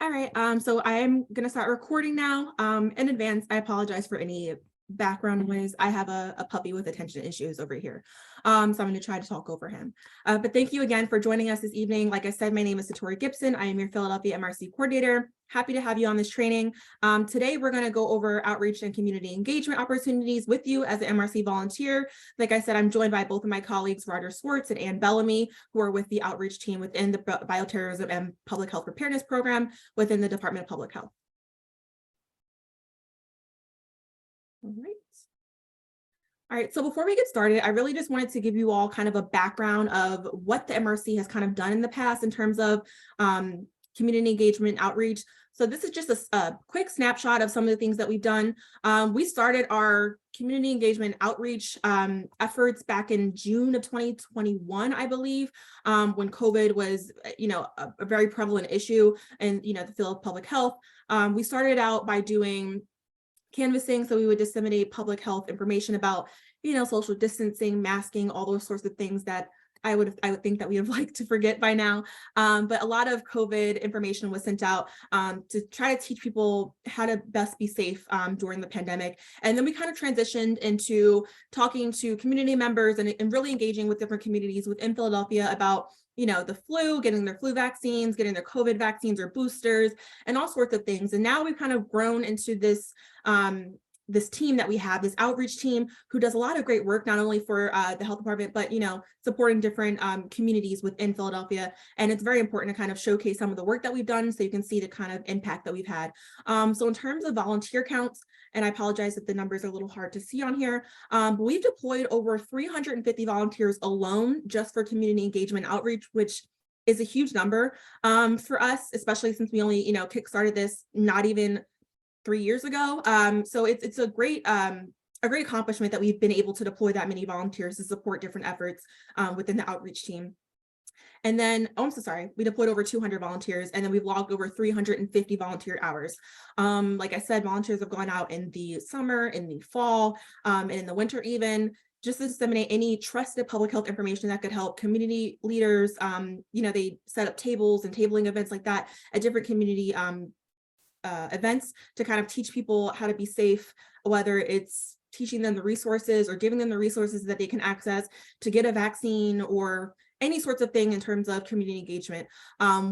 All right, so I'm gonna start recording now. In advance, I apologize for any background noise. I have a puppy with attention issues over here. So I'm gonna try to talk over him. But thank you again for joining us this evening. Like I said, my name is Satori Gibson. I am your Philadelphia MRC coordinator. Happy to have you on this training. Today, we're gonna go over outreach and community engagement opportunities with you as an MRC volunteer. Like I said, I'm joined by both of my colleagues, Roger Swartz and Ann Bellamy, who are with the outreach team within the Bioterrorism and Public Health Preparedness Program within the Department of Public Health. All right, so before we get started, I really just wanted to give you all kind of a background of what the MRC has kind of done in the past in terms of community engagement outreach. So this is just a quick snapshot of some of the things that we've done. We started our community engagement outreach efforts back in June of 2021, I believe, when COVID was, a very prevalent issue in, the field of public health. We started out by doing canvassing, so we would disseminate public health information about, social distancing, masking, all those sorts of things that I would think that we have liked to forget by now. But a lot of COVID information was sent out to try to teach people how to best be safe during the pandemic. And then we kind of transitioned into talking to community members and really engaging with different communities within Philadelphia about the flu, getting their flu vaccines, getting their COVID vaccines or boosters, and all sorts of things. And now we've kind of grown into this this team that we have, this outreach team, who does a lot of great work, not only for the health department, but, supporting different communities within Philadelphia. And it's very important to kind of showcase some of the work that we've done so you can see the kind of impact that we've had. So in terms of volunteer counts, and I apologize if the numbers are a little hard to see on here, but we've deployed over 350 volunteers alone just for community engagement outreach, which is a huge number for us, especially since we only, kickstarted this not even 3 years ago. So it's a great accomplishment that we've been able to deploy that many volunteers to support different efforts within the outreach team. And then, I'm so sorry, we deployed over 200 volunteers, and then we've logged over 350 volunteer hours. Like I said, volunteers have gone out in the summer, in the fall, and in the winter even, just to disseminate any trusted public health information that could help community leaders. They set up tables and tabling events like that at different community events to kind of teach people how to be safe, whether it's teaching them the resources or giving them the resources that they can access to get a vaccine or any sorts of thing in terms of community engagement.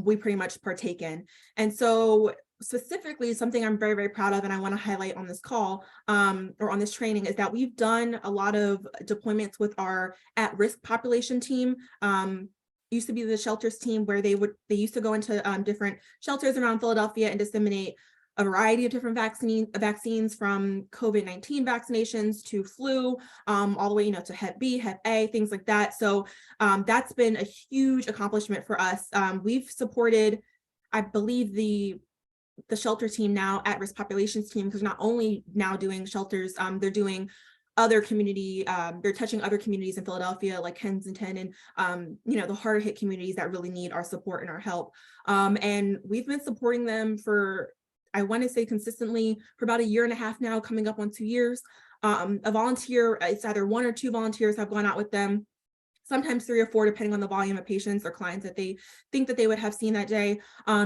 We pretty much partake in. And so specifically, something I'm very, very proud of and I want to highlight on this call or on this training is that we've done a lot of deployments with our at-risk population team. Used to be the shelters team where they used to go into different shelters around Philadelphia and disseminate a variety of different vaccines from COVID-19 vaccinations to flu, all the way, to Hep B, Hep A, things like that. So that's been a huge accomplishment for us. We've supported, I believe, the shelter team now, at-risk populations team, because not only now doing shelters, they're doing other community, they're touching other communities in Philadelphia like Kensington and, the harder hit communities that really need our support and our help. And we've been supporting them for, I want to say consistently for about 1.5 years now, coming up on 2 years. A volunteer, it's either 1 or 2 volunteers have gone out with them, sometimes 3 or 4, depending on the volume of patients or clients that they think that they would have seen that day,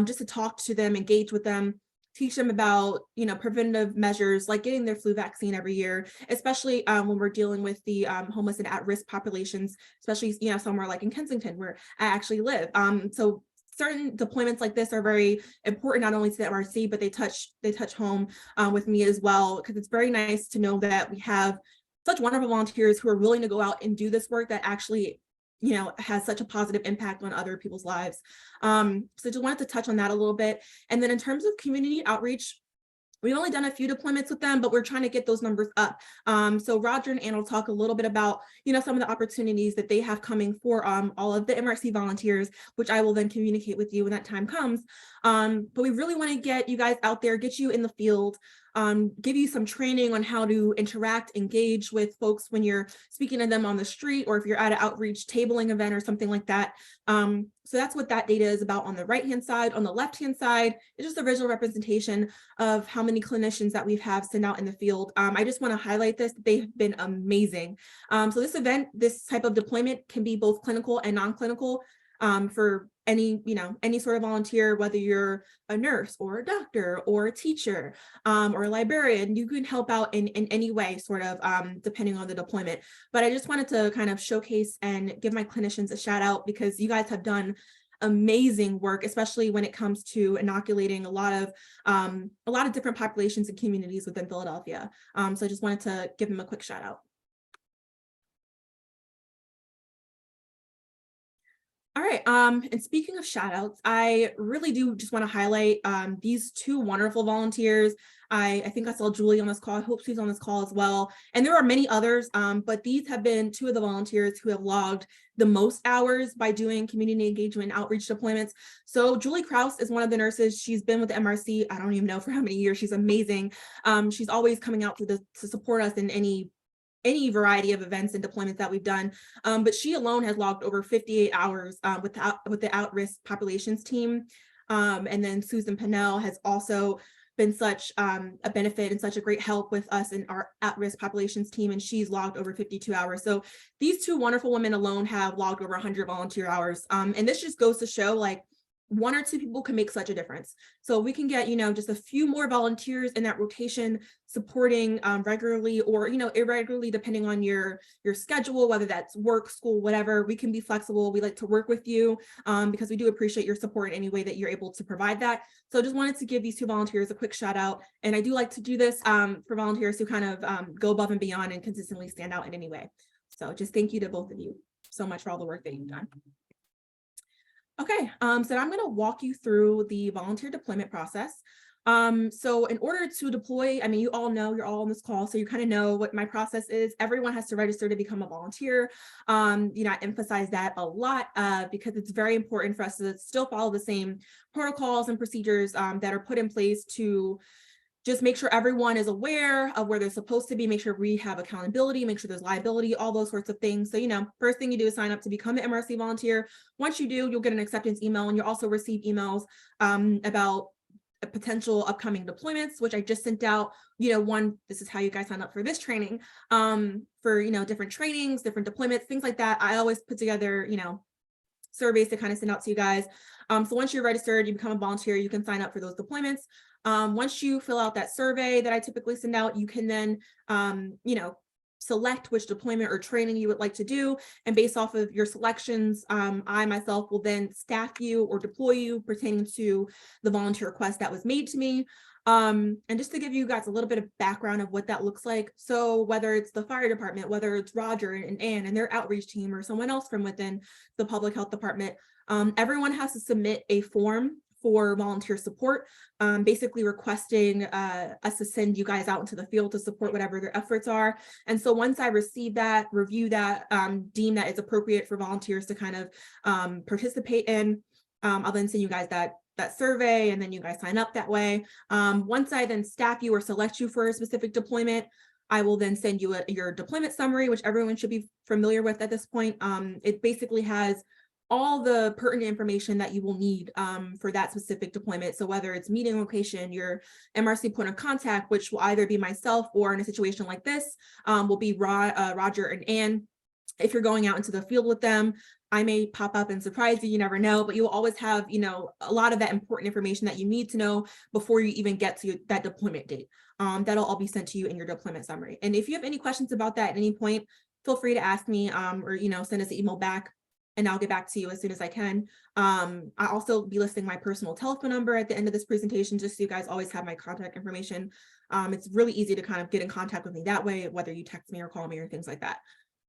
just to talk to them, engage with them, teach them about, preventative measures like getting their flu vaccine every year, especially when we're dealing with the homeless and at-risk populations, especially, somewhere like in Kensington where I actually live. So certain deployments like this are very important, not only to the MRC, but they touch home with me as well, because it's very nice to know that we have such wonderful volunteers who are willing to go out and do this work that actually has such a positive impact on other people's lives. So just wanted to touch on that a little bit. And then in terms of community outreach, we've only done a few deployments with them, but we're trying to get those numbers up. So Roger and Ann will talk a little bit about, some of the opportunities that they have coming for all of the MRC volunteers, which I will then communicate with you when that time comes. But we really want to get you guys out there, get you in the field, give you some training on how to interact, engage with folks when you're speaking to them on the street, or if you're at an outreach tabling event or something like that. So that's what that data is about on the right-hand side. On the left-hand side, it's just a visual representation of how many clinicians that we've had sent out in the field. I just want to highlight this. They've been amazing. So this type of deployment can be both clinical and non-clinical. For any sort of volunteer, whether you're a nurse or a doctor or a teacher or a librarian, you can help out in any way, sort of depending on the deployment. But I just wanted to kind of showcase and give my clinicians a shout out, because you guys have done amazing work, especially when it comes to inoculating a lot of different populations and communities within Philadelphia. So I just wanted to give them a quick shout out. All right, and speaking of shout outs, I really do just want to highlight these two wonderful volunteers. I think I saw Julie on this call. I hope she's on this call as well. And there are many others, but these have been two of the volunteers who have logged the most hours by doing community engagement and outreach deployments. So Julie Kraus is one of the nurses. She's been with the MRC, I don't even know for how many years. She's amazing. She's always coming out to support us in any variety of events and deployments that we've done. But she alone has logged over 58 hours with the at-risk populations team. And then Susan Pennell has also been such a benefit and such a great help with us in our at-risk populations team, and she's logged over 52 hours. So these two wonderful women alone have logged over 100 volunteer hours. And this just goes to show, like, one or two people can make such a difference. So we can get, just a few more volunteers in that rotation supporting regularly or, irregularly, depending on your schedule, whether that's work, school, whatever. We can be flexible. We like to work with you because we do appreciate your support in any way that you're able to provide that. So I just wanted to give these two volunteers a quick shout out. And I do like to do this for volunteers who kind of go above and beyond and consistently stand out in any way. So just thank you to both of you so much for all the work that you've done. Okay, so I'm going to walk you through the volunteer deployment process. So in order to deploy, I mean, you all know, you're all on this call, so you kind of know what my process is. Everyone has to register to become a volunteer. I emphasize that a lot because it's very important for us to still follow the same protocols and procedures that are put in place to just make sure everyone is aware of where they're supposed to be, make sure we have accountability, make sure there's liability, all those sorts of things. So, first thing you do is sign up to become an MRC volunteer. Once you do, you'll get an acceptance email, and you'll also receive emails about potential upcoming deployments, which I just sent out. This is how you guys sign up for this training, for, different trainings, different deployments, things like that. I always put together, surveys to kind of send out to you guys. So once you're registered, you become a volunteer, you can sign up for those deployments. Once you fill out that survey that I typically send out, you can then, select which deployment or training you would like to do. And based off of your selections, I myself will then staff you or deploy you pertaining to the volunteer request that was made to me. And just to give you guys a little bit of background of what that looks like. So whether it's the fire department, whether it's Roger and Ann and their outreach team, or someone else from within the public health department, everyone has to submit a form for volunteer support, basically requesting us to send you guys out into the field to support whatever their efforts are. And so once I receive that, review that, deem that it's appropriate for volunteers to kind of participate in, I'll then send you guys that survey, and then you guys sign up that way. Once I then staff you or select you for a specific deployment, I will then send you your deployment summary, which everyone should be familiar with at this point. It basically has all the pertinent information that you will need for that specific deployment. So whether it's meeting location, your MRC point of contact, which will either be myself, or in a situation like this, will be Roger and Ann. If you're going out into the field with them, I may pop up and surprise you, you never know, but you will always have, a lot of that important information that you need to know before you even get to that deployment date. That'll all be sent to you in your deployment summary. And if you have any questions about that at any point, feel free to ask me or, send us an email back, and I'll get back to you as soon as I can. I'll also be listing my personal telephone number at the end of this presentation, just so you guys always have my contact information. It's really easy to kind of get in contact with me that way, whether you text me or call me or things like that.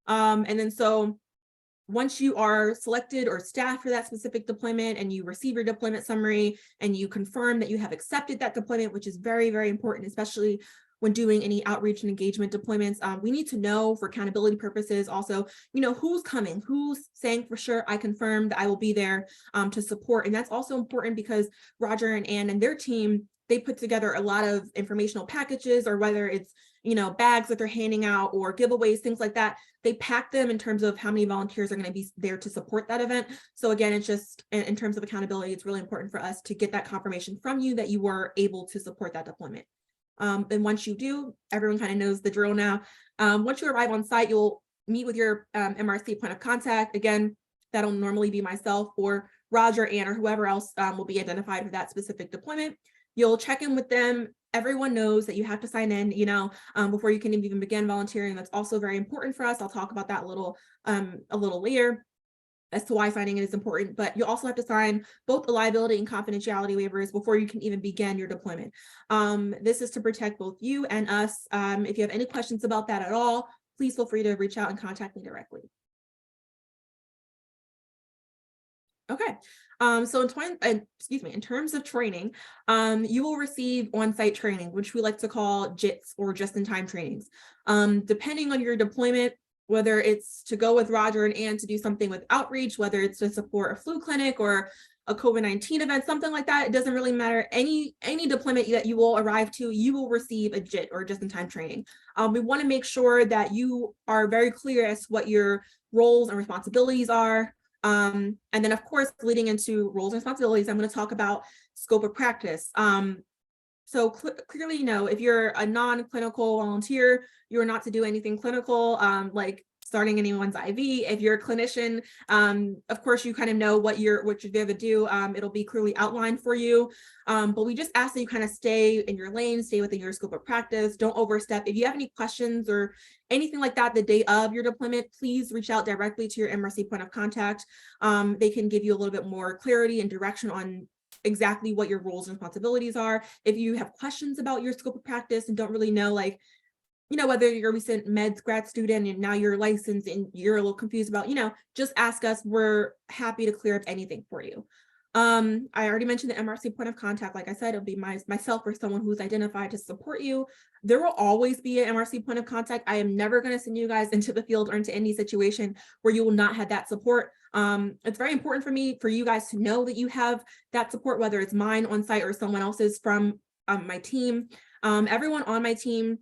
And then so once you are selected or staffed for that specific deployment, and you receive your deployment summary, and you confirm that you have accepted that deployment, which is very, very important, especially when doing any outreach and engagement deployments, we need to know for accountability purposes also, who's coming, who's saying for sure, I confirm that I will be there to support. And that's also important because Roger and Ann and their team, they put together a lot of informational packages, or whether it's, bags that they're handing out or giveaways, things like that. They pack them in terms of how many volunteers are going to be there to support that event. So again, it's just in terms of accountability, it's really important for us to get that confirmation from you that you were able to support that deployment. And once you do, everyone kind of knows the drill now. Once you arrive on site, you'll meet with your MRC point of contact. Again, that'll normally be myself or Roger, Ann, or whoever else will be identified for that specific deployment. You'll check in with them. Everyone knows that you have to sign in, before you can even begin volunteering. That's also very important for us. I'll talk about that a little later as to why signing in is important, but you also have to sign both the liability and confidentiality waivers before you can even begin your deployment. This is to protect both you and us. If you have any questions about that at all, please feel free to reach out and contact me directly. Okay, so in terms of training, you will receive on-site training, which we like to call JITs, or just-in-time trainings. Depending on your deployment, whether it's to go with Roger and Ann to do something with outreach, whether it's to support a flu clinic or a COVID-19 event, something like that, it doesn't really matter. Any deployment that you will arrive to, you will receive a JIT, or just-in-time training. We want to make sure that you are very clear as to what your roles and responsibilities are. And then, of course, leading into roles and responsibilities, I'm going to talk about scope of practice. So clearly, if you're a non-clinical volunteer, you're not to do anything clinical, like starting anyone's IV. If you're a clinician, of course, you kind of know what you're there to do. It'll be clearly outlined for you. But we just ask that you kind of stay in your lane, stay within your scope of practice, don't overstep. If you have any questions or anything like that the day of your deployment, please reach out directly to your MRC point of contact. They can give you a little bit more clarity and direction on exactly what your roles and responsibilities are. If you have questions about your scope of practice and don't really know, whether you're a recent meds grad student and now you're licensed and you're a little confused about, just ask us. We're happy to clear up anything for you. I already mentioned the MRC point of contact. Like I said, it'll be myself or someone who's identified to support you. There will always be an MRC point of contact. I am never going to send you guys into the field or into any situation where you will not have that support. It's very important for you guys to know that you have that support, whether it's mine on site or someone else's from my team. Everyone on my team,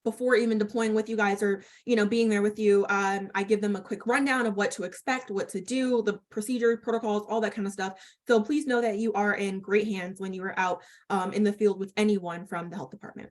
before even deploying with you guys or, being there with you, I give them a quick rundown of what to expect, what to do, the procedure, protocols, all that kind of stuff. So please know that you are in great hands when you are out in the field with anyone from the health department.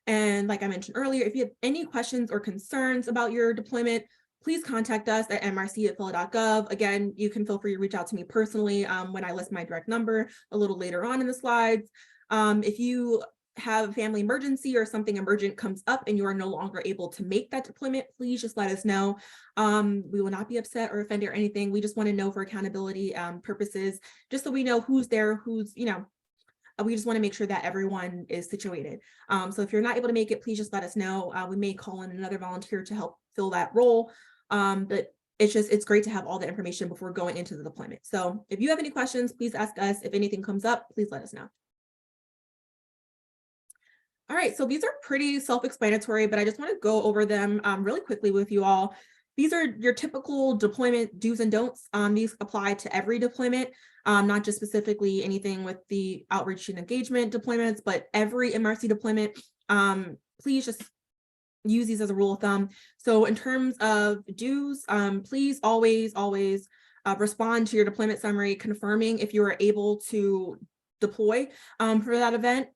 And like I mentioned earlier, if you have any questions or concerns about your deployment, please contact us at mrc@phila.gov. Again, you can feel free to reach out to me personally when I list my direct number a little later on in the slides. If you have a family emergency or something emergent comes up and you are no longer able to make that deployment, please just let us know. We will not be upset or offended or anything. We just want to know for accountability purposes, just so we know who's there, we just want to make sure that everyone is situated. So if you're not able to make it, please just let us know. We may call in another volunteer to help fill that role. But it's great to have all the information before going into the deployment. So if you have any questions, please ask us. If anything comes up, please let us know. All right, so these are pretty self-explanatory, but I just want to go over them really quickly with you all. These are your typical deployment do's and don'ts. These apply to every deployment, not just specifically anything with the outreach and engagement deployments, but every MRC deployment. Please just use these as a rule of thumb. So in terms of do's, please always respond to your deployment summary, confirming if you are able to deploy for that event.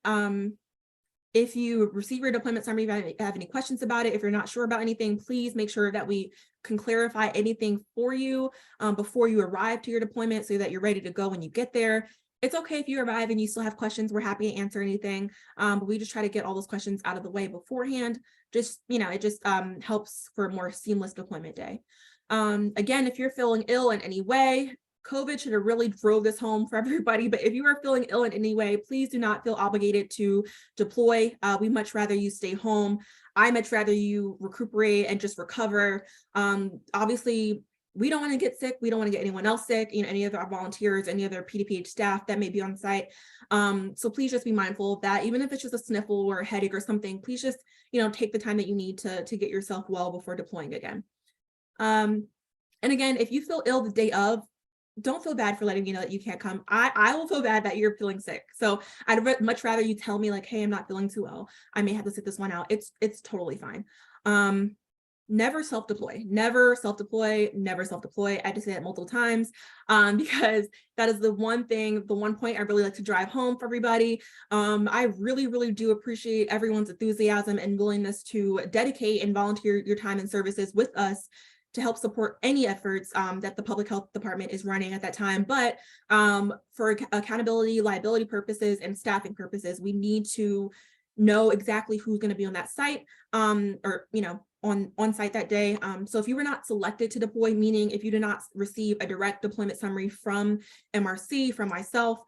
If you receive your deployment summary, if you have any questions about it, if you're not sure about anything, please make sure that we can clarify anything for you before you arrive to your deployment so that you're ready to go when you get there. It's okay if you arrive and you still have questions. We're happy to answer anything, but we just try to get all those questions out of the way beforehand. It just helps for a more seamless deployment day. Again, if you're feeling ill in any way, COVID should have really drove this home for everybody, but if you are feeling ill in any way, please do not feel obligated to deploy. We much rather you stay home. I much rather you recuperate and just recover. Obviously, we don't want to get sick. We don't want to get anyone else sick, any of our volunteers, any other PDPH staff that may be on site. So please just be mindful of that. Even if it's just a sniffle or a headache or something, please just, take the time that you need to get yourself well before deploying again. And again, if you feel ill the day of, don't feel bad for letting me know that you can't come. I will feel bad that you're feeling sick. So I'd much rather you tell me like, hey, I'm not feeling too well. I may have to sit this one out. It's totally fine. Never self-deploy, never self-deploy, never self-deploy. I had to say that multiple times because that is the one point I really like to drive home for everybody. I really, really do appreciate everyone's enthusiasm and willingness to dedicate and volunteer your time and services with us to help support any efforts that the public health department is running at that time. But for accountability, liability purposes, and staffing purposes, we need to know exactly who's going to be on that site, or on site that day. So if you were not selected to deploy, meaning if you did not receive a direct deployment summary from MRC, from myself,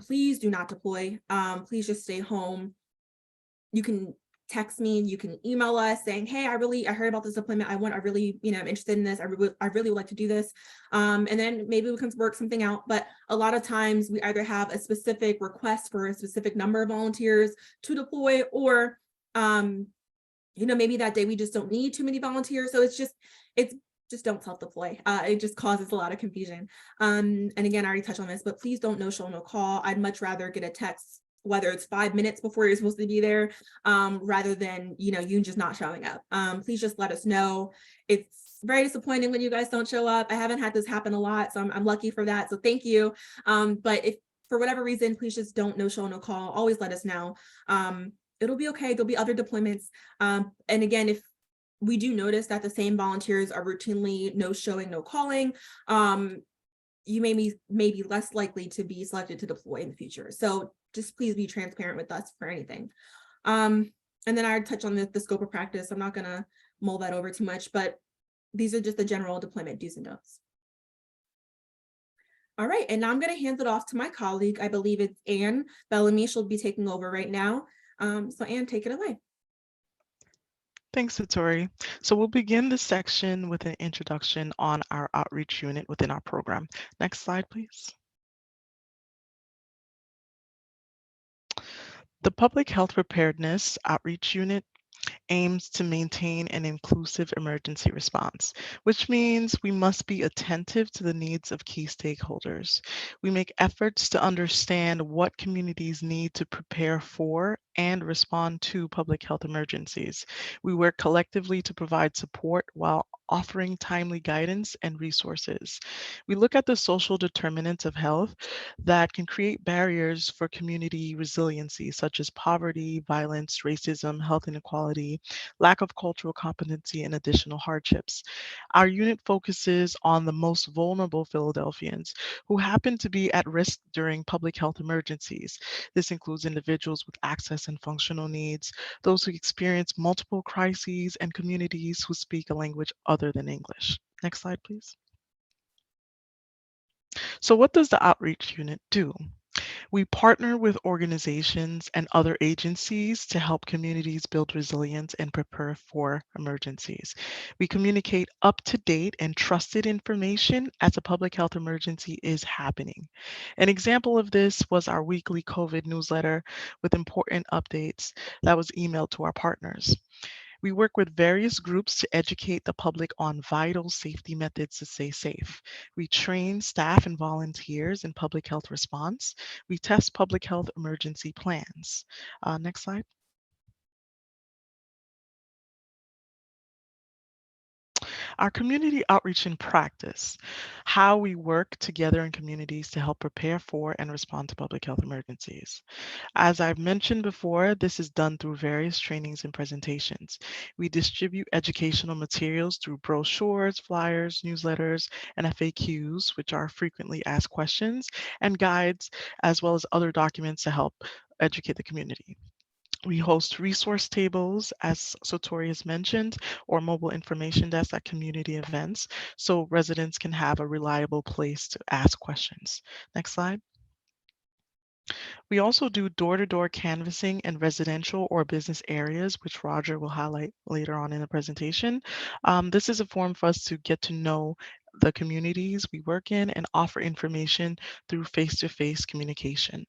please do not deploy. Please just stay home. You can text me, you can email us saying, hey, I heard about this deployment. I'm interested in this. I really would like to do this. And then maybe we can work something out. But a lot of times we either have a specific request for a specific number of volunteers to deploy, or maybe that day we just don't need too many volunteers. So it's just don't self-deploy. It just causes a lot of confusion. And again, I already touched on this, but please don't no show, no call. I'd much rather get a text, whether it's 5 minutes before you're supposed to be there, rather than, you just not showing up. Please just let us know. It's very disappointing when you guys don't show up. I haven't had this happen a lot, so I'm lucky for that. So thank you. But if for whatever reason, please just don't no show, no call. Always let us know. It'll be okay. There'll be other deployments. And again, if we do notice that the same volunteers are routinely no showing, no calling, you may be less likely to be selected to deploy in the future. So just please be transparent with us for anything. And then I touch on the scope of practice. I'm not gonna mull that over too much, but these are just the general deployment do's and don'ts. All right, and now I'm gonna hand it off to my colleague. I believe it's Anne Bellamy. She'll be taking over right now. So Anne, take it away. Thanks, Satori. So we'll begin this section with an introduction on our outreach unit within our program. Next slide, please. The Public Health Preparedness Outreach Unit aims to maintain an inclusive emergency response, which means we must be attentive to the needs of key stakeholders. We make efforts to understand what communities need to prepare for and respond to public health emergencies. We work collectively to provide support while offering timely guidance and resources. We look at the social determinants of health that can create barriers for community resiliency, such as poverty, violence, racism, health inequality, lack of cultural competency, and additional hardships. Our unit focuses on the most vulnerable Philadelphians who happen to be at risk during public health emergencies. This includes individuals with access and functional needs, those who experience multiple crises, and communities who speak a language other than English. Next slide, please. So what does the outreach unit do? We partner with organizations and other agencies to help communities build resilience and prepare for emergencies. We communicate up-to-date and trusted information as a public health emergency is happening. An example of this was our weekly COVID newsletter with important updates that was emailed to our partners. We work with various groups to educate the public on vital safety methods to stay safe. We train staff and volunteers in public health response. We test public health emergency plans. Next slide. Our community outreach in practice, how we work together in communities to help prepare for and respond to public health emergencies. As I've mentioned before, this is done through various trainings and presentations. We distribute educational materials through brochures, flyers, newsletters, and FAQs, which are frequently asked questions, and guides, as well as other documents to help educate the community. We host resource tables, as Satori has mentioned, or mobile information desks at community events, so residents can have a reliable place to ask questions. Next slide. We also do door-to-door canvassing in residential or business areas, which Roger will highlight later on in the presentation. This is a forum for us to get to know the communities we work in and offer information through face-to-face communication.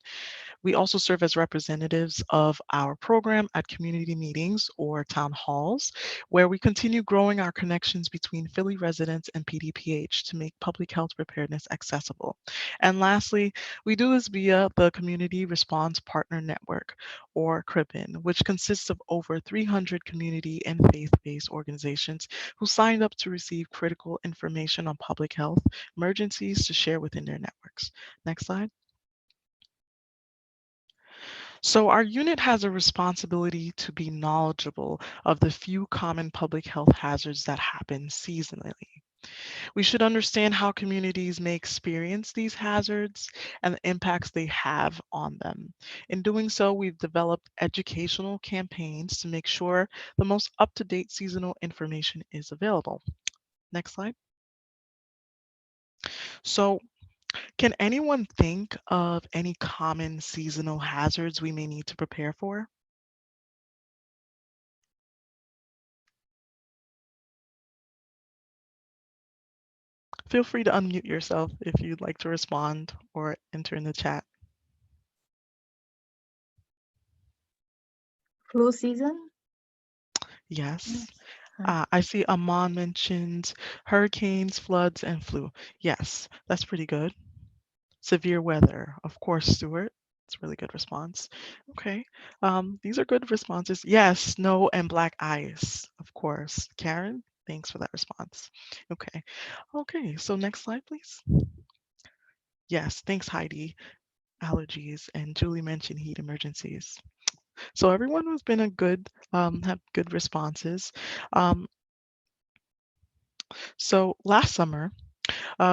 We also serve as representatives of our program at community meetings or town halls, where we continue growing our connections between Philly residents and PDPH to make public health preparedness accessible. And lastly, we do this via the Community Response Partner Network, or CRIPN, which consists of over 300 community and faith-based organizations who signed up to receive critical information on public health emergencies to share within their networks. Next slide. So our unit has a responsibility to be knowledgeable of the few common public health hazards that happen seasonally. We should understand how communities may experience these hazards and the impacts they have on them. In doing so, we've developed educational campaigns to make sure the most up-to-date seasonal information is available. Next slide. So, can anyone think of any common seasonal hazards we may need to prepare for? Feel free to unmute yourself if you'd like to respond or enter in the chat. Flu season? Yes. Yes. I see Amon mentioned hurricanes, floods, and flu. Yes, that's pretty good. Severe weather, of course, Stuart. It's a really good response. Okay, these are good responses. Yes, snow and black ice, of course. Karen, thanks for that response. Okay, okay, so next slide, please. Yes, thanks, Heidi. Allergies, and Julie mentioned heat emergencies. So everyone has been a good, have good responses. Um, so last summer,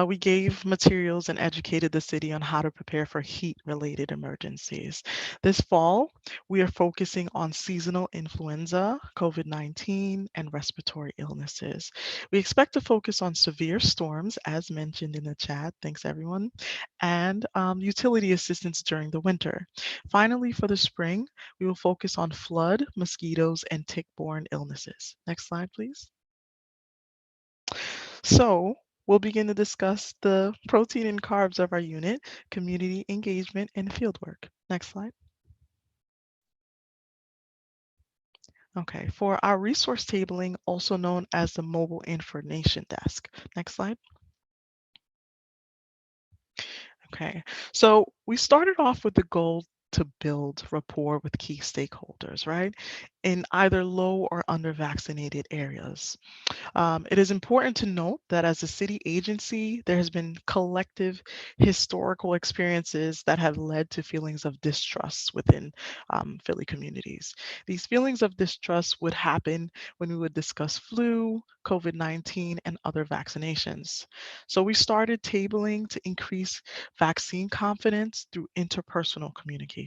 we gave materials and educated the city on how to prepare for heat-related emergencies. This fall, we are focusing on seasonal influenza, COVID-19, and respiratory illnesses. We expect to focus on severe storms, as mentioned in the chat, thanks everyone, and utility assistance during the winter. Finally, for the spring, we will focus on flood, mosquitoes, and tick-borne illnesses. Next slide, please. So we'll begin to discuss the protein and carbs of our unit, community engagement, and fieldwork. Next slide. Okay, for our resource tabling, also known as the mobile information desk. Next slide. Okay, so we started off with the goal to build rapport with key stakeholders, right? In either low or under vaccinated areas. It is important to note that as a city agency, there has been collective historical experiences that have led to feelings of distrust within Philly communities. These feelings of distrust would happen when we would discuss flu, COVID-19, and other vaccinations. So we started tabling to increase vaccine confidence through interpersonal communication.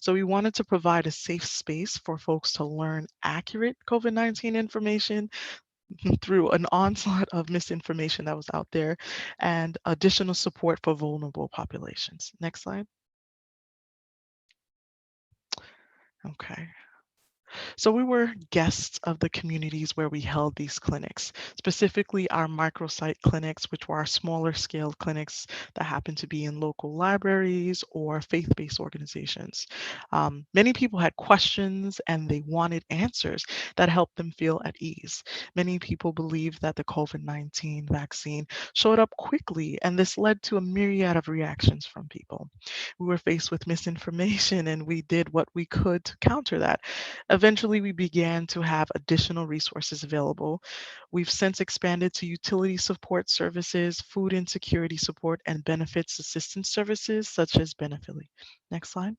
So we wanted to provide a safe space for folks to learn accurate COVID-19 information through an onslaught of misinformation that was out there and additional support for vulnerable populations. Next slide. Okay. So we were guests of the communities where we held these clinics, specifically our microsite clinics, which were our smaller scale clinics that happen to be in local libraries or faith-based organizations. Many people had questions and they wanted answers that helped them feel at ease. Many people believed that the COVID-19 vaccine showed up quickly, and this led to a myriad of reactions from people. We were faced with misinformation and we did what we could to counter that. Eventually, we began to have additional resources available. We've since expanded to utility support services, food insecurity support, and benefits assistance services such as Benefili. Next slide.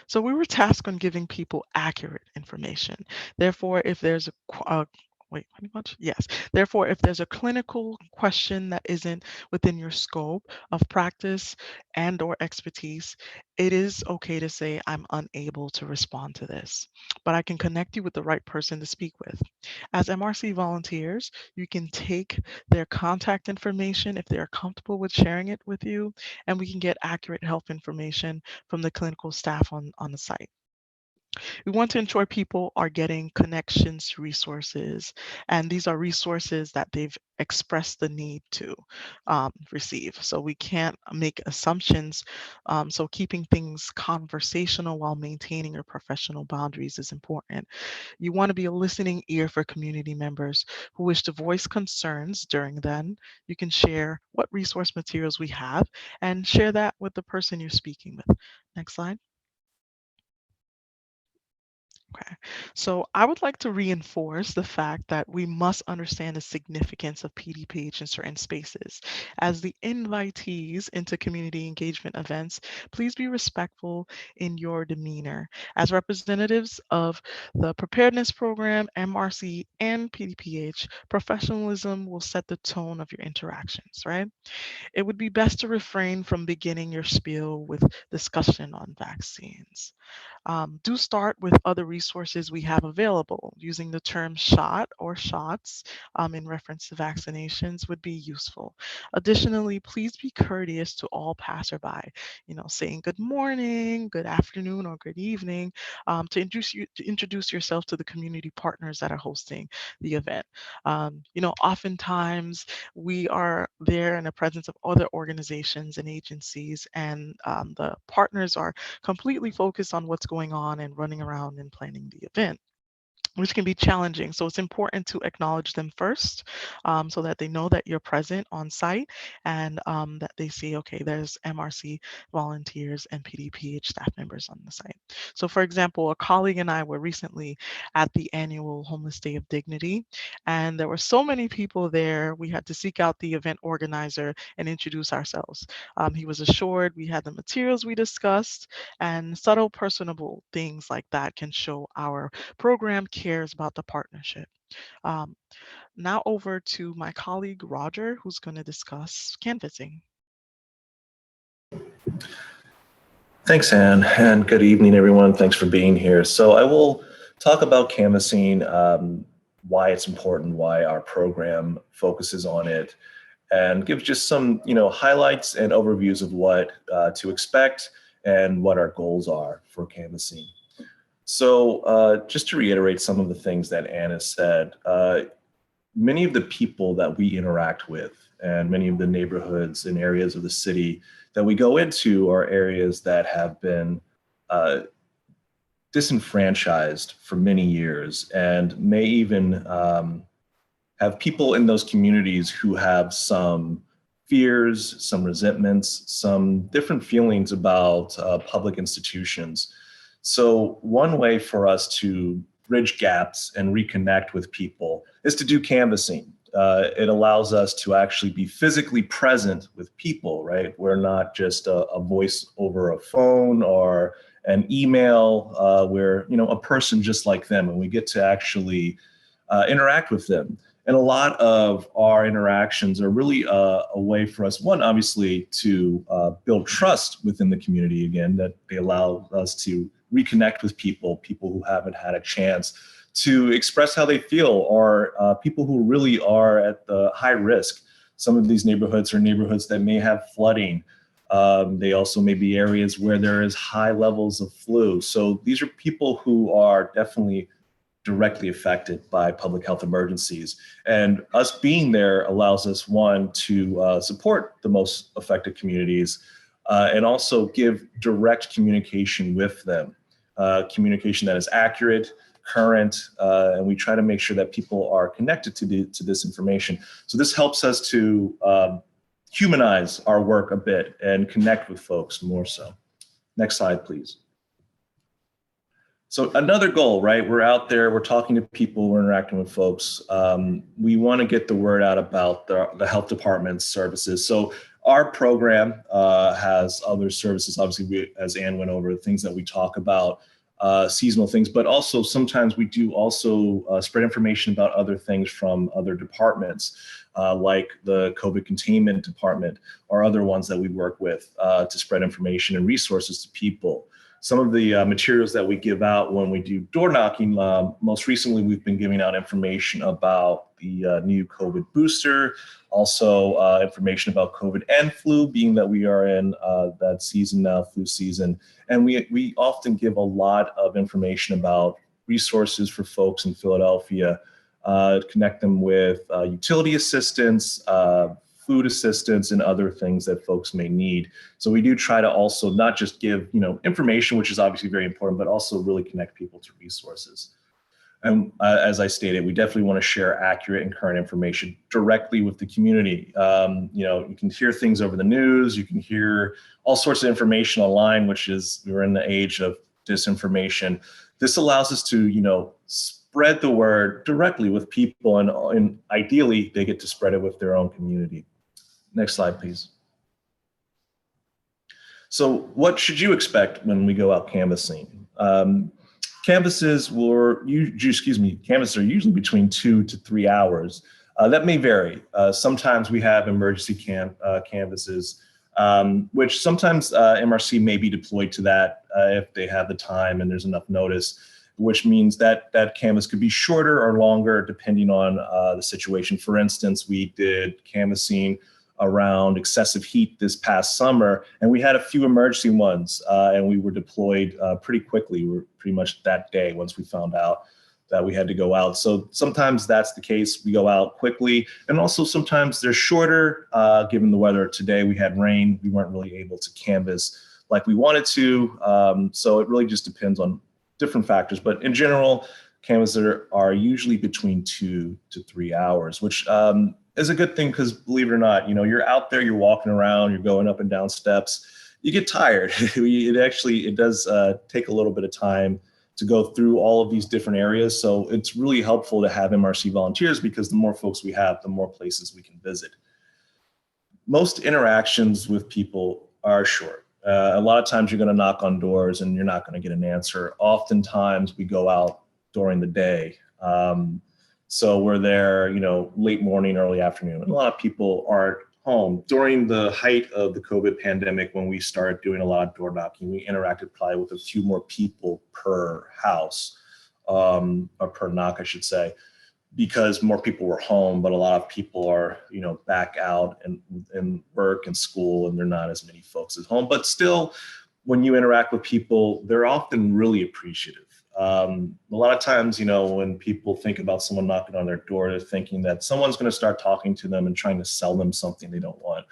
So we were tasked on giving people accurate information. Therefore, if there's a wait, pretty much? Yes. Therefore, if there's a clinical question that isn't within your scope of practice and or expertise, it is okay to say, I'm unable to respond to this, but I can connect you with the right person to speak with. As MRC volunteers, you can take their contact information if they're comfortable with sharing it with you, and we can get accurate health information from the clinical staff on the site. We want to ensure people are getting connections to resources, and these are resources that they've expressed the need to receive. So we can't make assumptions. So keeping things conversational while maintaining your professional boundaries is important. You want to be a listening ear for community members who wish to voice concerns during then. You can share what resource materials we have and share that with the person you're speaking with. Next slide. Okay, so I would like to reinforce the fact that we must understand the significance of PDPH in certain spaces. As the invitees into community engagement events, please be respectful in your demeanor. As representatives of the Preparedness Program, MRC, and PDPH, professionalism will set the tone of your interactions, right? It would be best to refrain from beginning your spiel with discussion on vaccines. Do start with other resources we have available. Using the term shot or shots in reference to vaccinations would be useful. Additionally, please be courteous to all passerby, saying good morning, good afternoon, or good evening to introduce yourself to the community partners that are hosting the event. Oftentimes we are there in the presence of other organizations and agencies, and the partners are completely focused on what's going on and running around and planning the event, which can be challenging. So it's important to acknowledge them first, so that they know that you're present on site, and that they see, okay, there's MRC volunteers and PDPH staff members on the site. So for example, a colleague and I were recently at the annual Homeless Day of Dignity, and there were so many people there, we had to seek out the event organizer and introduce ourselves. He was assured we had the materials we discussed, and subtle personable things like that can show our program cares about the partnership. Um, Now over to my colleague Roger, who's going to discuss canvassing. Thanks, Anne, and good evening, everyone. Thanks for being here. So I will talk about canvassing, why it's important, why our program focuses on it, and give just some, highlights and overviews of what to expect and what our goals are for canvassing. So just to reiterate some of the things that Anne has said, many of the people that we interact with and many of the neighborhoods and areas of the city that we go into are areas that have been disenfranchised for many years and may even have people in those communities who have some fears, some resentments, some different feelings about public institutions. So one way for us to bridge gaps and reconnect with people is to do canvassing. It allows us to actually be physically present with people, right? We're not just a voice over a phone or an email. We're, a person just like them, and we get to actually interact with them. And a lot of our interactions are really a way for us, one, obviously, to build trust within the community again, that they allow us to reconnect with people who haven't had a chance to express how they feel, or people who really are at the high risk. Some of these neighborhoods are neighborhoods that may have flooding. They also may be areas where there is high levels of flu. So these are people who are definitely directly affected by public health emergencies. And us being there allows us, one, to support the most affected communities, and also give direct communication with them, communication that is accurate, current, and we try to make sure that people are connected to this information. So this helps us to humanize our work a bit and connect with folks more so. Next slide, please. So another goal, right? We're out there, we're talking to people, we're interacting with folks. We want to get the word out about the health department's services. So our program has other services. Obviously, as Anne went over, things that we talk about, seasonal things, but also sometimes we do also spread information about other things from other departments, like the COVID containment department or other ones that we work with to spread information and resources to people. Some of the materials that we give out when we do door knocking, most recently we've been giving out information about the new COVID booster, also information about COVID and flu, being that we are in that season now, flu season. And we often give a lot of information about resources for folks in Philadelphia, connect them with utility assistance, food assistance, and other things that folks may need. So we do try to also not just give, information, which is obviously very important, but also really connect people to resources. And as I stated, we definitely want to share accurate and current information directly with the community. You can hear things over the news, you can hear all sorts of information online, which is, we're in the age of disinformation. This allows us to, spread the word directly with people, and ideally they get to spread it with their own community. Next slide, please. So what should you expect when we go out canvassing? Canvasses are usually between 2 to 3 hours. That may vary. Sometimes we have emergency canvasses, which sometimes MRC may be deployed to that if they have the time and there's enough notice, which means that that canvas could be shorter or longer depending on the situation. For instance, we did canvassing around excessive heat this past summer, and we had a few emergency ones, and we were deployed pretty quickly. We were pretty much that day once we found out that we had to go out. So sometimes that's the case. We go out quickly, and also sometimes they're shorter given the weather. Today we had rain. We weren't really able to canvass like we wanted to. So it really just depends on different factors. But in general, canvasses are usually between 2 to 3 hours, which is a good thing because, believe it or not, you're out there, you're walking around, you're going up and down steps, you get tired. It does take a little bit of time to go through all of these different areas. So it's really helpful to have MRC volunteers because the more folks we have, the more places we can visit. Most interactions with people are short. A lot of times you're going to knock on doors and you're not going to get an answer. Oftentimes we go out during the day. So we're there, late morning, early afternoon. And a lot of people aren't home. During the height of the COVID pandemic, when we started doing a lot of door knocking, we interacted probably with a few more people per house, or per knock, I should say, because more people were home, but a lot of people are, back out and work and school, and there are not as many folks at home. But still, when you interact with people, they're often really appreciative. A lot of times, when people think about someone knocking on their door, they're thinking that someone's going to start talking to them and trying to sell them something they don't want.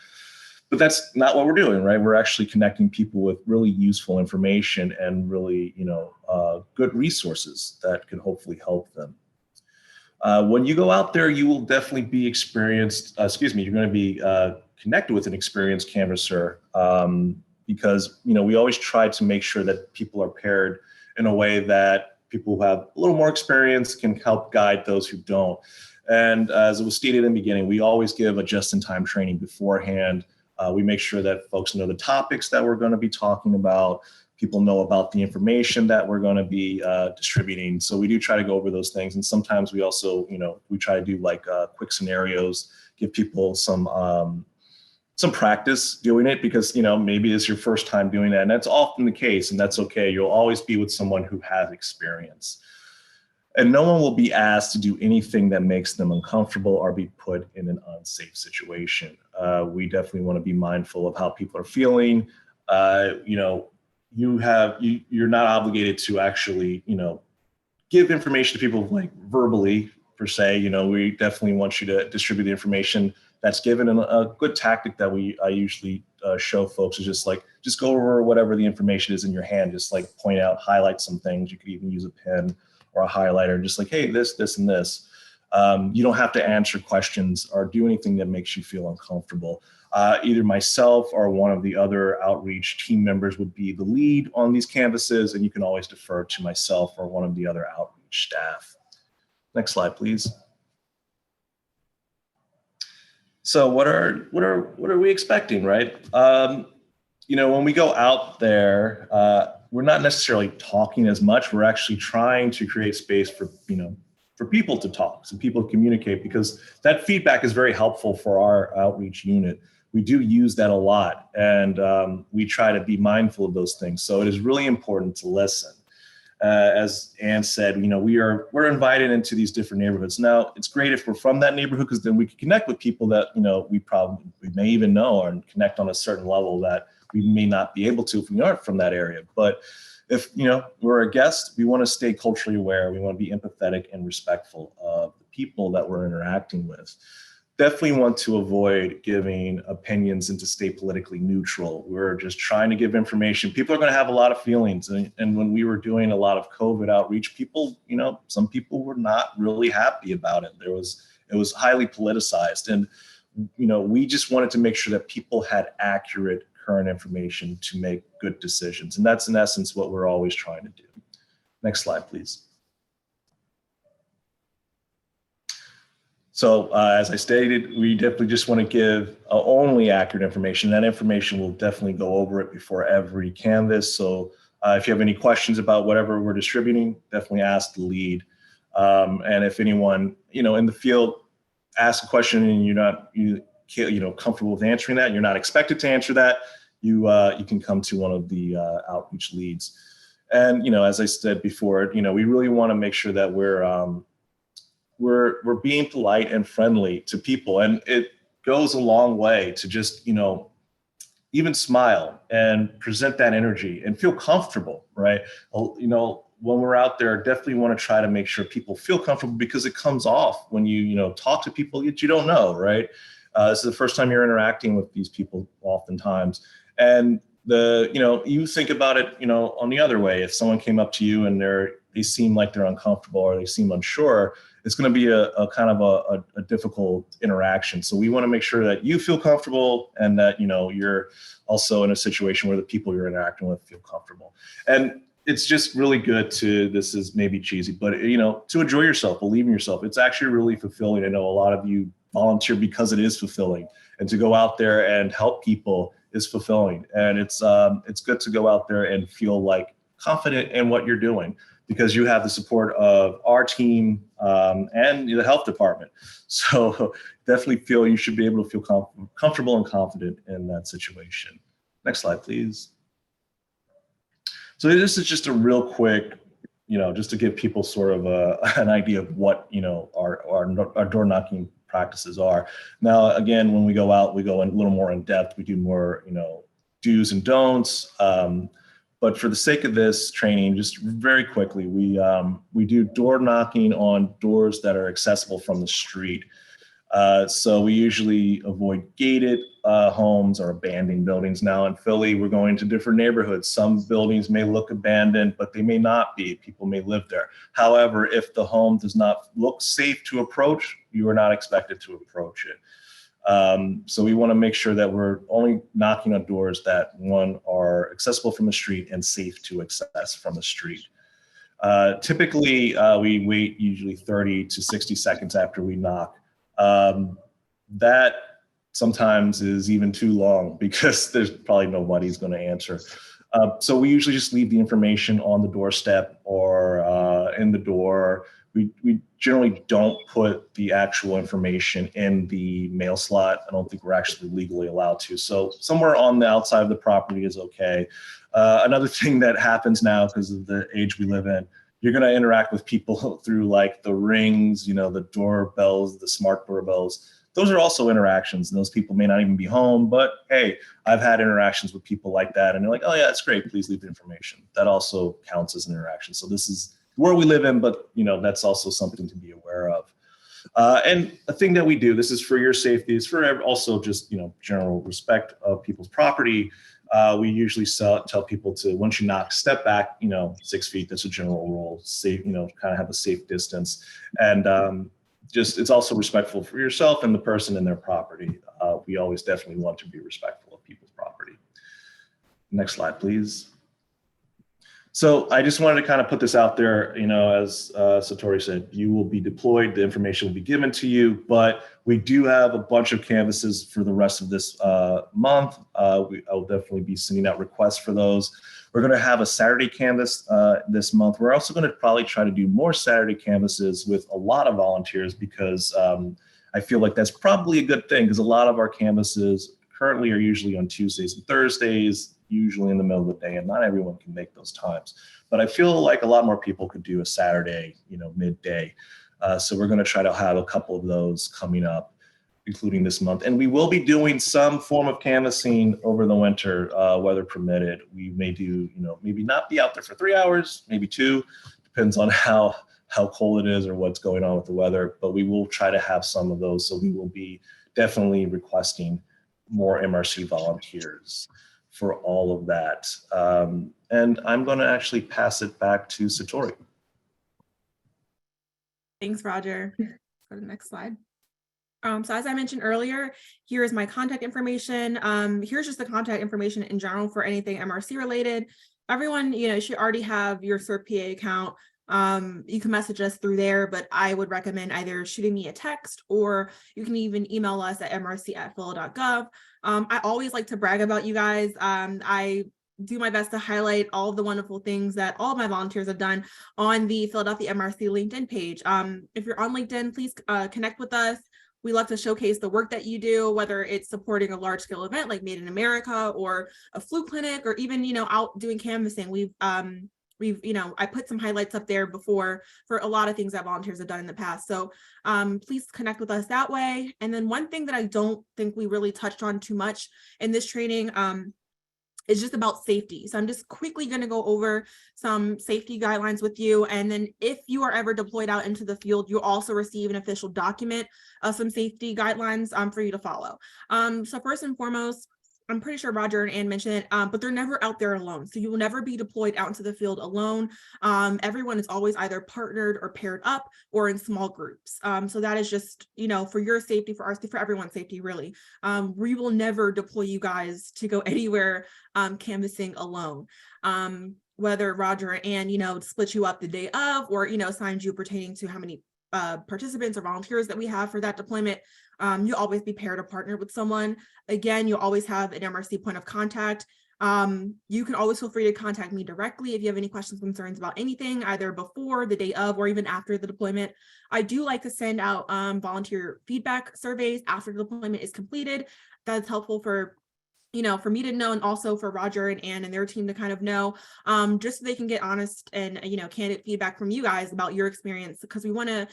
But that's not what we're doing, right? We're actually connecting people with really useful information and really, good resources that can hopefully help them. When you go out there, you will definitely be you're going to be connected with an experienced canvasser, because, we always try to make sure that people are paired in a way that people who have a little more experience can help guide those who don't. And as it was stated in the beginning, we always give a just-in-time training beforehand. We make sure that folks know the topics that we're going to be talking about. People know about the information that we're going to be distributing. So we do try to go over those things. And sometimes we also, we try to do like quick scenarios, give people some practice doing it because, maybe it's your first time doing that. And that's often the case, and that's okay. You'll always be with someone who has experience. And no one will be asked to do anything that makes them uncomfortable or be put in an unsafe situation. We definitely want to be mindful of how people are feeling. You're not obligated to actually, give information to people like verbally per se. We definitely want you to distribute the information that's given. And a good tactic that I usually show folks is just go over whatever the information is in your hand, just like point out, highlight some things. You could even use a pen or a highlighter, just like, hey, this, and this. You don't have to answer questions or do anything that makes you feel uncomfortable. Either myself or one of the other outreach team members would be the lead on these canvases, and you can always defer to myself or one of the other outreach staff. Next slide, please. So what are we expecting, right? When we go out there, we're not necessarily talking as much. We're actually trying to create space for people to talk, so people communicate, because that feedback is very helpful for our outreach unit. We do use that a lot, and we try to be mindful of those things. So it is really important to listen. As Ann said, we're invited into these different neighborhoods. Now, it's great if we're from that neighborhood, because then we can connect with people that we may even know, or connect on a certain level that we may not be able to if we aren't from that area. But if we're a guest, we want to stay culturally aware. We want to be empathetic and respectful of the people that we're interacting with. Definitely want to avoid giving opinions and to stay politically neutral. We're just trying to give information. People are going to have a lot of feelings. And when we were doing a lot of COVID outreach, people, some people were not really happy about it. It was highly politicized. And, we just wanted to make sure that people had accurate current information to make good decisions. And that's in essence what we're always trying to do. Next slide, please. So as I stated, we definitely just want to give only accurate information. That information will definitely go over it before every Canvas. So if you have any questions about whatever we're distributing, definitely ask the lead. And if anyone, in the field asks a question and you're not, comfortable with answering that, you're not expected to answer that, you can come to one of the outreach leads. And, as I said before, we really want to make sure that we're being polite and friendly to people. And it goes a long way to just, even smile and present that energy and feel comfortable, right? When we're out there, definitely want to try to make sure people feel comfortable, because it comes off when you talk to people that you don't know, right? This is the first time you're interacting with these people oftentimes. And you think about it, on the other way, if someone came up to you and they seem like they're uncomfortable or they seem unsure, it's going to be a kind of a difficult interaction. So we want to make sure that you feel comfortable and that, you're also in a situation where the people you're interacting with feel comfortable. And it's just really good this is maybe cheesy, but, to enjoy yourself, believe in yourself. It's actually really fulfilling. I know a lot of you volunteer because it is fulfilling, and to go out there and help people is fulfilling. And it's good to go out there and feel like confident in what you're doing, because you have the support of our team and the health department. So definitely feel you should be able to feel comfortable and confident in that situation. Next slide, please. So this is just a real quick, just to give people sort of an idea of what, our door knocking practices are. Now, again, when we go out, we go in a little more in depth. We do more, do's and don'ts. But for the sake of this training, just very quickly, we do door knocking on doors that are accessible from the street. So we usually avoid gated homes or abandoned buildings. Now in Philly, we're going to different neighborhoods. Some buildings may look abandoned, but they may not be. People may live there. However, if the home does not look safe to approach, you are not expected to approach it. So we want to make sure that we're only knocking on doors that, one, are accessible from the street and safe to access from the street. Typically, we wait usually 30 to 60 seconds after we knock. That sometimes is even too long because there's probably nobody's going to answer. So we usually just leave the information on the doorstep or in the door. We generally don't put the actual information in the mail slot. I don't think we're actually legally allowed to. So somewhere on the outside of the property is okay. Another thing that happens now, because of the age we live in, you're going to interact with people through like the rings, the doorbells, the smart doorbells. Those are also interactions, and those people may not even be home, but hey, I've had interactions with people like that, and they're like, oh yeah, that's great, please leave the information. That also counts as an interaction. So this is where we live in, but that's also something to be aware of. And a thing that we do, this is for your safety, it's for also just general respect of people's property. We usually tell people to, once you knock, step back 6 feet. That's a general rule. Safe, kind of have a safe distance, and it's also respectful for yourself and the person and their property. We always definitely want to be respectful of people's property. Next slide, please. So I just wanted to kind of put this out there, as Satori said, you will be deployed, the information will be given to you, but we do have a bunch of canvases for the rest of this month. I will definitely be sending out requests for those. We're going to have a Saturday canvas this month. We're also going to probably try to do more Saturday canvases with a lot of volunteers, because I feel like that's probably a good thing, because a lot of our canvases currently are usually on Tuesdays and Thursdays, usually in the middle of the day, and not everyone can make those times. But I feel like a lot more people could do a Saturday, midday. So we're going to try to have a couple of those coming up, including this month. And we will be doing some form of canvassing over the winter, weather permitted. We may do, maybe not be out there for 3 hours, maybe 2, depends on how cold it is or what's going on with the weather. But we will try to have some of those. So we will be definitely requesting more MRC volunteers for all of that. And I'm going to actually pass it back to Satori. Thanks, Roger. Let's go to the next slide. So as I mentioned earlier, here is my contact information. Here's just the contact information in general for anything MRC related. everyone, should already have your CERT-PA account. You can message us through there, but I would recommend either shooting me a text, or you can even email us at mrc@phila.gov. I always like to brag about you guys. I do my best to highlight all of the wonderful things that all of my volunteers have done on the Philadelphia MRC LinkedIn page. If you're on LinkedIn, please connect with us. We love to showcase the work that you do, whether it's supporting a large scale event like Made in America or a flu clinic, or even, out doing canvassing. We've, I put some highlights up there before for a lot of things that volunteers have done in the past. So please connect with us that way. And then one thing that I don't think we really touched on too much in this training is just about safety. So I'm just quickly going to go over some safety guidelines with you. And then if you are ever deployed out into the field, you'll also receive an official document of some safety guidelines for you to follow. So first and foremost, I'm pretty sure Roger and Ann mentioned it, but they're never out there alone. So you will never be deployed out into the field alone. Everyone is always either partnered or paired up or in small groups. So that is just, for your safety, for our safety, for everyone's safety, really. We will never deploy you guys to go anywhere canvassing alone. Whether Roger and Ann, split you up the day of, or, assigned you pertaining to how many participants or volunteers that we have for that deployment. You'll always be paired or partnered with someone. Again, you'll always have an MRC point of contact. You can always feel free to contact me directly if you have any questions, concerns about anything, either before, the day of, or even after the deployment. I do like to send out volunteer feedback surveys after the deployment is completed. That's helpful for me to know, and also for Roger and Ann and their team to kind of know, just so they can get honest and, candid feedback from you guys about your experience, because we want to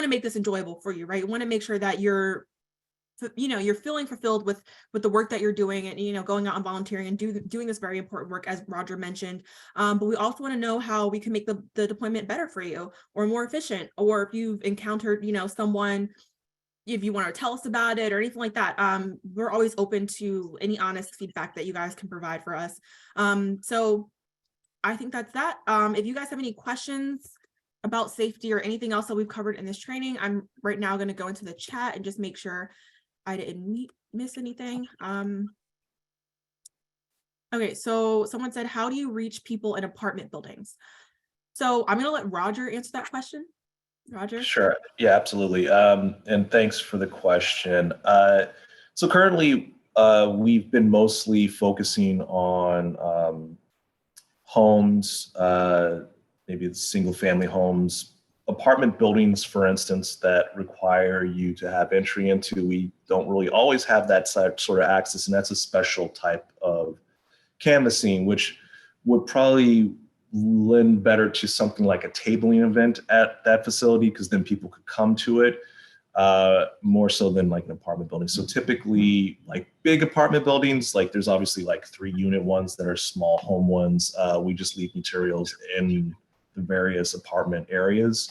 make this enjoyable for you, right? We want to make sure that you're feeling fulfilled with the work that you're doing, and, going out and volunteering and doing this very important work, as Roger mentioned. But we also want to know how we can make the deployment better for you, or more efficient, or if you've encountered, someone, if you want to tell us about it or anything like that. We're always open to any honest feedback that you guys can provide for us. So I think that's that. If you guys have any questions about safety or anything else that we've covered in this training, I'm right now going to go into the chat and just make sure I didn't miss anything. Okay, so someone said, how do you reach people in apartment buildings? So I'm going to let Roger answer that question. Roger? Sure. Yeah, absolutely. And thanks for the question. So currently, we've been mostly focusing on homes, maybe single family homes, apartment buildings, for instance, that require you to have entry into. We don't really always have that sort of access, and that's a special type of canvassing, which would probably lend better to something like a tabling event at that facility, because then people could come to it more so than like an apartment building. So typically, like big apartment buildings, like there's obviously like 3-unit ones that are small home ones. We just leave materials in the various apartment areas.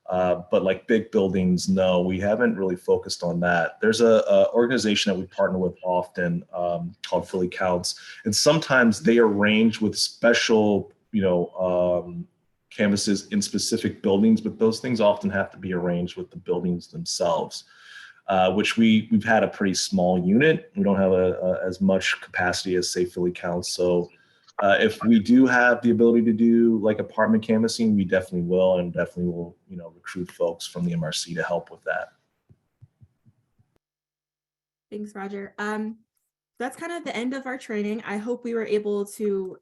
But like big buildings, no, we haven't really focused on that. There's a organization that we partner with often called Philly Counts, and sometimes they arrange with special canvases in specific buildings, but those things often have to be arranged with the buildings themselves, which we've had a pretty small unit. We don't have as much capacity as, say, Philly Counts. So if we do have the ability to do like apartment canvassing, we definitely will, and definitely will, recruit folks from the MRC to help with that. Thanks, Roger. That's kind of the end of our training. I hope we were able to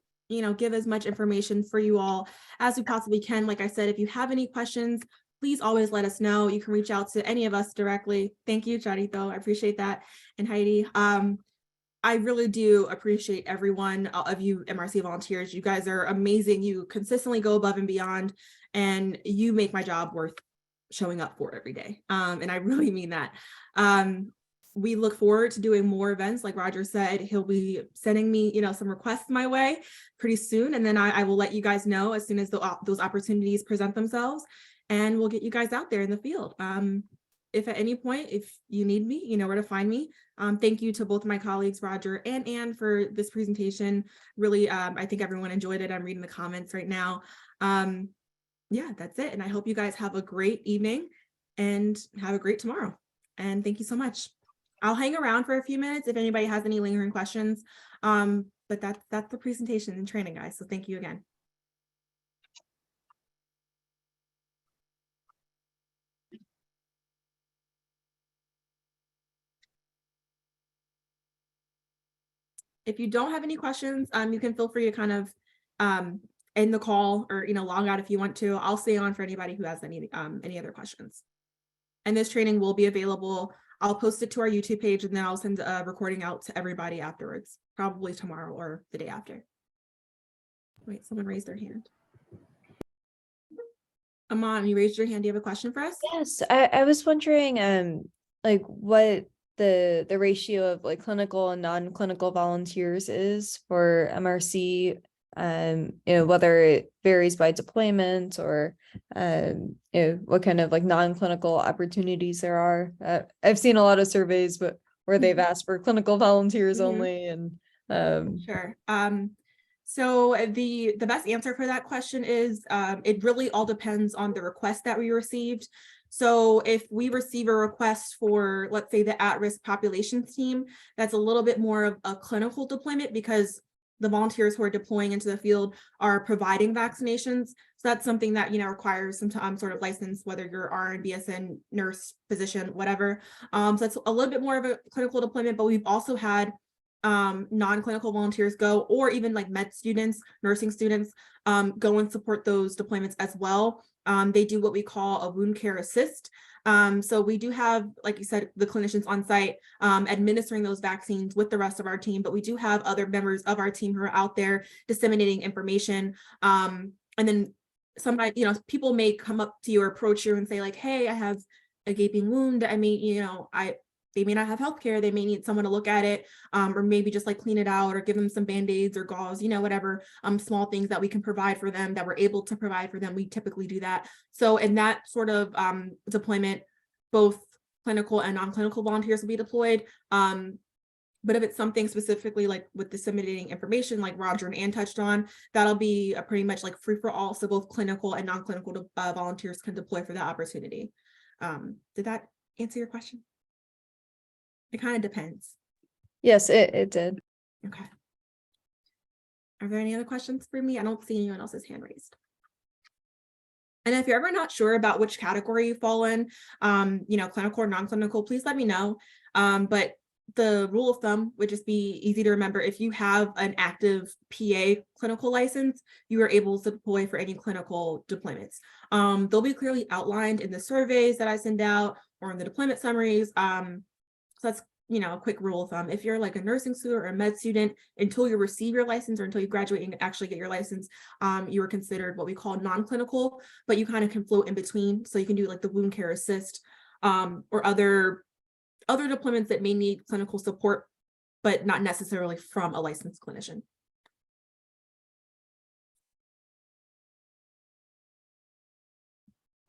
give as much information for you all as we possibly can. Like I said, if you have any questions, please always let us know. You can reach out to any of us directly. Thank you, Charito. I appreciate that. And Heidi, I really do appreciate every one of you MRC volunteers. You guys are amazing. You consistently go above and beyond, and you make my job worth showing up for every day. And I really mean that. We look forward to doing more events. Like Roger said, he'll be sending me, some requests my way pretty soon. And then I will let you guys know as soon as those opportunities present themselves, and we'll get you guys out there in the field. If at any point, if you need me, you know where to find me. Thank you to both my colleagues, Roger and Ann, for this presentation. Really, I think everyone enjoyed it. I'm reading the comments right now. Yeah, that's it. And I hope you guys have a great evening and have a great tomorrow. And thank you so much. I'll hang around for a few minutes if anybody has any lingering questions. but that's the presentation and training, guys. So thank you again. If you don't have any questions, you can feel free to kind of end the call or log out if you want to. I'll stay on for anybody who has any other questions. And this training will be available. I'll post it to our YouTube page, and then I'll send a recording out to everybody afterwards, probably tomorrow or the day after. Wait, someone raised their hand. Aman, you raised your hand. Do you have a question for us? Yes, I was wondering, like what the ratio of like clinical and non-clinical volunteers is for MRC, whether it varies by deployment or, what kind of like non-clinical opportunities there are. I've seen a lot of surveys, but where they've asked for clinical volunteers only, and Sure. So the best answer for that question is it really all depends on the request that we received. So if we receive a request for, let's say, the at-risk populations team, that's a little bit more of a clinical deployment because the volunteers who are deploying into the field are providing vaccinations. So that's something that, requires some sort of license, whether you're RN, BSN, nurse, physician, whatever. So that's a little bit more of a clinical deployment, but we've also had non-clinical volunteers go, or even like med students, nursing students, go and support those deployments as well. They do what we call a wound care assist. So we do have, like you said, the clinicians on site administering those vaccines with the rest of our team, but we do have other members of our team who are out there disseminating information. And then somebody, people may come up to you or approach you and say like, hey, I have a gaping wound. I mean, they may not have healthcare. They may need someone to look at it, or maybe just like clean it out or give them some Band-Aids or gauze, whatever small things that we can provide for them, that we're able to provide for them. We typically do that. So in that sort of deployment, both clinical and non-clinical volunteers will be deployed. But if it's something specifically like with disseminating information, like Roger and Ann touched on, that'll be a pretty much like free for all. So both clinical and non-clinical volunteers can deploy for that opportunity. Did that answer your question? It kind of depends. yes, it did. Okay. Are there any other questions for me? I don't see anyone else's hand raised. And if you're ever not sure about which category you fall in, clinical or non-clinical, please let me know. But the rule of thumb would just be easy to remember. If you have an active PA clinical license, you are able to deploy for any clinical deployments. They'll be clearly outlined in the surveys that I send out or in the deployment summaries. So that's, a quick rule of thumb. If you're like a nursing student or a med student, until you receive your license or until you graduate and actually get your license, you are considered what we call non-clinical, but you kind of can float in between. So you can do like the wound care assist or other deployments that may need clinical support, but not necessarily from a licensed clinician.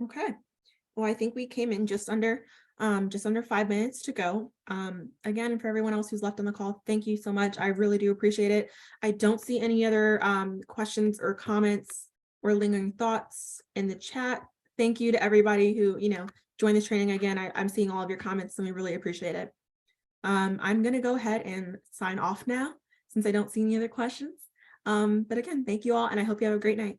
Okay. Well, I think we came in just under 5 minutes to go. Again, and for everyone else who's left on the call, thank you so much. I really do appreciate it. I don't see any other questions or comments or lingering thoughts in the chat. Thank you to everybody who, joined this training. Again, I'm seeing all of your comments and we really appreciate it. I'm going to go ahead and sign off now since I don't see any other questions. But again, thank you all and I hope you have a great night.